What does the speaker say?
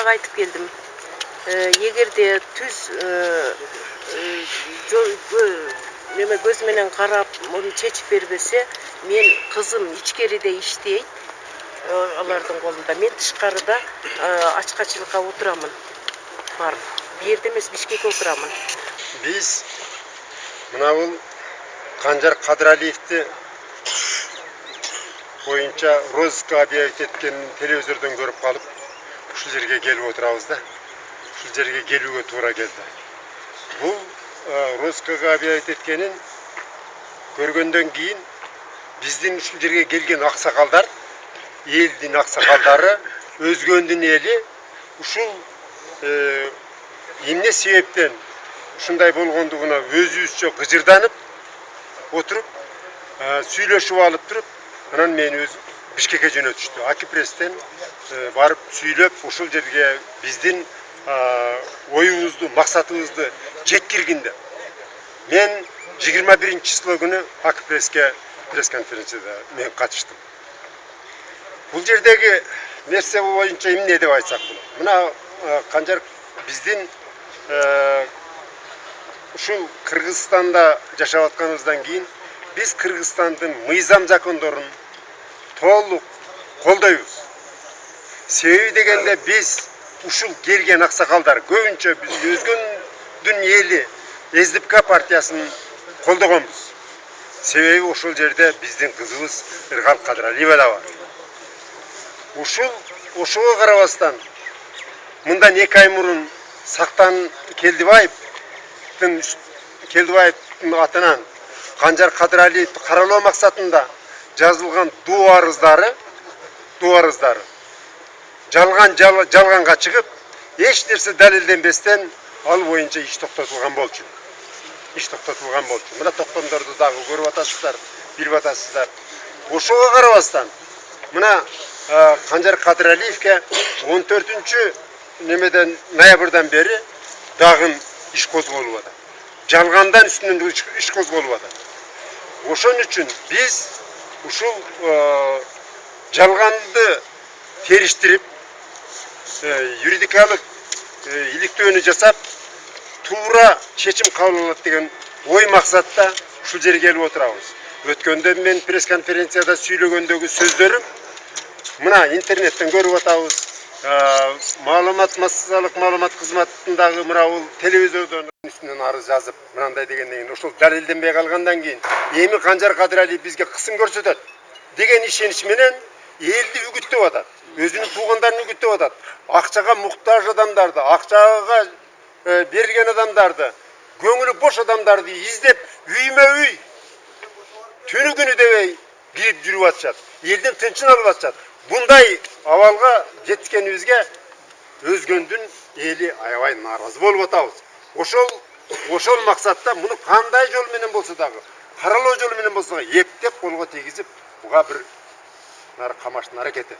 дагы айтып келдим. Эгерде түз неме көз менен карап, муну чечип бербесе, мен кызым ичкериде иштейт. Алардын колунда. Мен тышкарыда ачкачылыкка отурамын. Бар. Бу жерде эмес, Бишкекке отурамын. Биз мына бул Канжар Кадыралиевди боюнча розыскка объявить эткенин телевизордон көрүп калып, ушул жерге келип отурабыз да. Ушул жерге келүүгө туура келди. Бул розыскка объявить эткенин көргөндөн кийин биздин ушул жерге келген аксакалдар, элдин аксакалдары, өзгөндүн эли ушул эмне себептен ушундай болгондугуна өзүбүзчө гыжырданып отуруп, сүйлөшүп алып туруп, анан мени өзү Бишкекке жөнөтүштү. Акипресстен барып сүйлөп, ушул жерге биздин оюбузду, максатыбызды жеткиргенде. Мен 21 число күнү Акипресске пресс-конференцияда мен катыштым. Бул жердеги нерсе боюнча эмне деп айтсак болот? Мына Канжар биздин ушул Кыргызстанда жашап атканыбыздан кийин биз Кыргызстандын мыйзам закондорун толук колдойбуз. Себеби дегенде биз ушул келген аксакалдар көбүнчө биз өзгөндүн эли СДПК партиясын колдогонбуз. Себеби ошол жерде биздин кызыбыз Ыргал Кадыралиева да бар. Ошого карабастан мындан 2 ай мурун Сактан Келдибаевдин атынан Канжар Кадыралиевди каралоо максатында жазылган дуу арыздары жалганга чыгып, эч нерсе далилденбестен ал боюнча иш токтотулган болчу. Мына токтомдорду дагы көрүп атасыздар, билип атасыздар. Ошого карабастан мына Канжар Кадыралиевке 14 ноябрдан бери дагы иш козголуп атат. Жалгандан үстүнөн иш козголуп атат. Ошон үчүн биз ушул жалганды териштирип, юридикалык иликтөөнү жасап, туура чечим кабыл алат деген ой максатта ушул жерге келип отурабыз. Өткөндө мен пресс-конференцияда сүйлөгөндөгү сөздөрүм мына интернеттен көрүп атабыз. Массалык маалымат кызматындагы мына бул телевизордон үстүнөн арыз жазып, мындай дегенден кийин ошол далилденбей калгандан кийин эми Канжар Кадыралиев бизге кысым көрсөтөт деген ишенич менен элди үгүттөп атат. Өзүнүн туугандарын үгүттөп атат. Акчага муктаж адамдарды, акчага берилген адамдарды, көңүлү бош адамдарды издеп, үймө-үй түнү күнү дебей кирип жүрүп атышат. Элдин тынчын алып атышат. Bunday avalga жеткенибизге өзгөндүн эли аябай нааразы болуп атабыз. Ошол максатта муну кандай жол менен болсо дагы, каралоо жолу менен болсо эптеп колго тийгизип, буга бир камаштын аракети.